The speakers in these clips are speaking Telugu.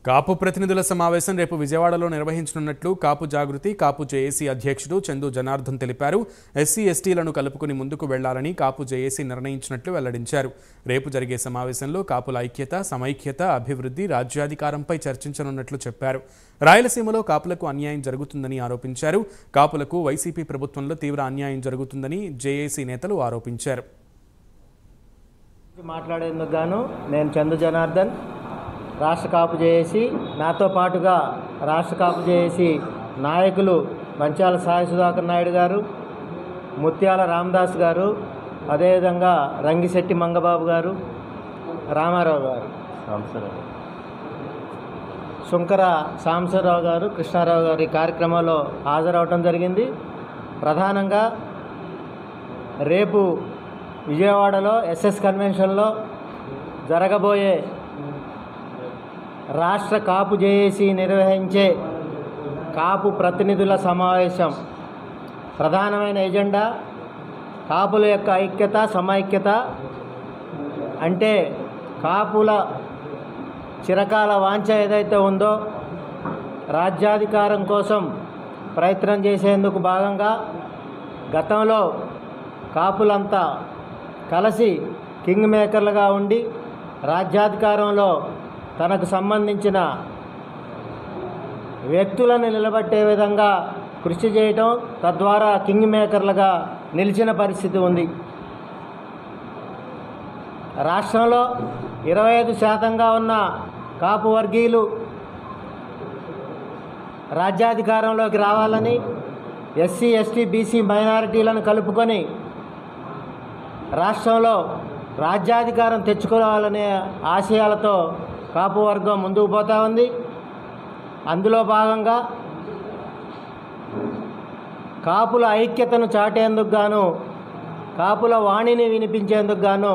కాపు ప్రతినిధుల సమావేశం రేపు విజయవాడలో నిర్వహించనున్నట్లు కాపు జాగృతి కాపు జేఏసీ అధ్యక్షుడు చందు జనార్దన్ తెలిపారు. ఎస్సీ ఎస్టీలను కలుపుకుని ముందుకు వెళ్లాలని కాపు జేఏసీ నిర్ణయించినట్లు వెల్లడించారు. రేపు జరిగే సమావేశంలో కాపుల ఐక్యత, సమైక్యత, అభివృద్ధి, రాజ్యాధికారంపై చర్చించనున్నట్లు చెప్పారు. రాయలసీమలో కాపులకు అన్యాయం జరుగుతుందని ఆరోపించారు. కాపులకు వైసీపీ ప్రభుత్వంలో తీవ్ర అన్యాయం జరుగుతుందని జేఏసీ నేతలు ఆరోపించారు. మాట్లాడేందుకు గాను నేను చందు జనార్దన్, రాష్ట్ర కాపు జేఏసీ, నాతో పాటుగా రాష్ట్ర కాపు జేఏసీ నాయకులు మంచాల సాయి సుధాకర్ నాయుడు గారు, ముత్యాల రామదాస్ గారు, అదేవిధంగా రంగిశెట్టి మంగబాబు గారు, రామారావు గారు, శుంకర సాంబశివరావు గారు, కృష్ణారావు గారు ఈ కార్యక్రమంలో హాజరవటం జరిగింది. ప్రధానంగా రేపు విజయవాడలో ఎస్ఎస్ కన్వెన్షన్లో జరగబోయే రాష్ట్ర కాపు జేఏసీ నిర్వహించే కాపు ప్రతినిధుల సమావేశం ప్రధానమైన ఎజెండా కాపుల యొక్క ఐక్యత, సమైక్యత. అంటే కాపుల చిరకాల వాంఛ ఏదైతే ఉందో రాజ్యాధికారం కోసం ప్రయత్నం చేసేందుకు భాగంగా గతంలో కాపులంతా కలిసి కింగ్ మేకర్లుగా ఉండి రాజ్యాధికారంలో తనకు సంబంధించిన వ్యక్తులను నిలబెట్టే విధంగా కృషి చేయటం, తద్వారా కింగ్ మేకర్లుగా నిలిచిన పరిస్థితి ఉంది. రాష్ట్రంలో 25% ఉన్న కాపు వర్గీయులు రాజ్యాధికారంలోకి రావాలని, ఎస్సీ, ఎస్టీ, బీసీ మైనారిటీలను కలుపుకొని రాష్ట్రంలో రాజ్యాధికారం తెచ్చుకోవాలనే ఆశయాలతో కాపు వర్గం ముందుకు పోతూ ఉంది. అందులో భాగంగా కాపుల ఐక్యతను చాటేందుకు గాను, కాపుల వాణిని వినిపించేందుకు గాను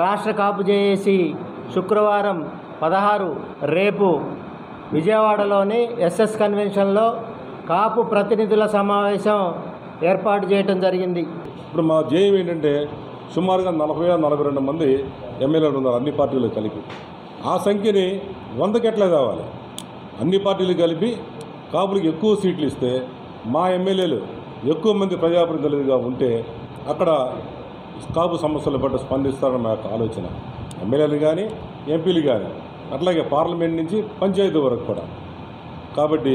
రాష్ట్ర కాపు జేఏసీ శుక్రవారం 16 రేపు విజయవాడలోని ఎస్ఎస్ కన్వెన్షన్లో కాపు ప్రతినిధుల సమావేశం ఏర్పాటు చేయడం జరిగింది. ఇప్పుడు మా జేయం ఏంటంటే సుమారుగా 40-42 మంది ఎమ్మెల్యేలు ఉన్నారు, అన్ని పార్టీలు కలిపి. ఆ సంఖ్యని 100కి ఎట్లా కావాలి? అన్ని పార్టీలు కలిపి కాపులకు ఎక్కువ సీట్లు ఇస్తే మా ఎమ్మెల్యేలు ఎక్కువ మంది ప్రజాప్రతినిధులుగా ఉంటే అక్కడ కాపు సమస్యల పట్ల స్పందిస్తారని మా యొక్క ఆలోచన. ఎమ్మెల్యేలు కానీ, ఎంపీలు కానీ, అట్లాగే పార్లమెంట్ నుంచి పంచాయతీ వరకు కూడా. కాబట్టి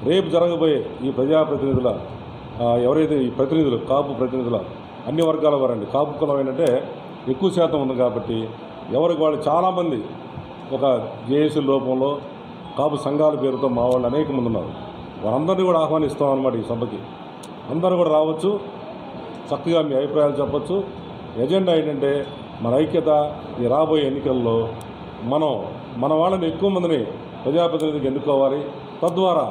రేపు జరగబోయే ఈ ప్రజాప్రతినిధుల ఎవరైతే ఈ ప్రతినిధులు కాపు ప్రతినిధుల అన్ని వర్గాల వారండి, కాపు కులం ఏంటంటే ఎక్కువ శాతం ఉంది కాబట్టి ఎవరికి వాళ్ళు చాలామంది ఒక జేఏసీ లోపంలో కాపు సంఘాల పేరుతో మా వాళ్ళు అనేక మంది ఉన్నారు. వారందరినీ కూడా ఆహ్వానిస్తాం అన్నమాట. ఈ సభకి అందరూ కూడా రావచ్చు, చక్కగా మీ అభిప్రాయాలు చెప్పచ్చు. ఎజెండా ఏంటంటే మన ఐక్యత, ఈ రాబోయే ఎన్నికల్లో మన వాళ్ళని ఎక్కువ మందిని ప్రజాప్రతినిధికి ఎన్నుకోవాలి. తద్వారా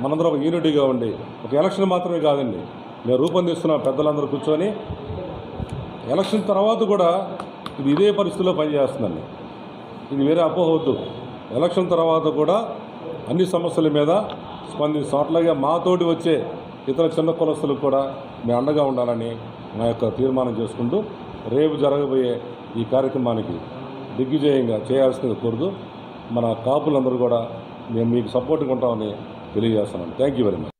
మనందరం ఒక యూనిటీగా ఉండి, ఒక ఎలక్షన్ మాత్రమే కాదండి, మేము రూపొందిస్తున్న పెద్దలందరూ కూర్చొని ఎలక్షన్ తర్వాత కూడా ఇది ఇదే పరిస్థితిలో పనిచేస్తుందండి. ఇది వేరే అపోహవద్దు. ఎలక్షన్ తర్వాత కూడా అన్ని సమస్యల మీద స్పందిస్తాం. అట్లాగే మాతోటి వచ్చే ఇతర చిన్న కులస్తులకు కూడా మేము అండగా ఉండాలని మా యొక్క తీర్మానం చేసుకుంటూ రేపు జరగబోయే ఈ కార్యక్రమానికి దిగ్విజయంగా చేయాల్సింది కోరుతూ మన కాపులందరూ కూడా మేము మీకు సపోర్ట్గా ఉంటామని తెలియజేస్తున్నాను. Thank you very much.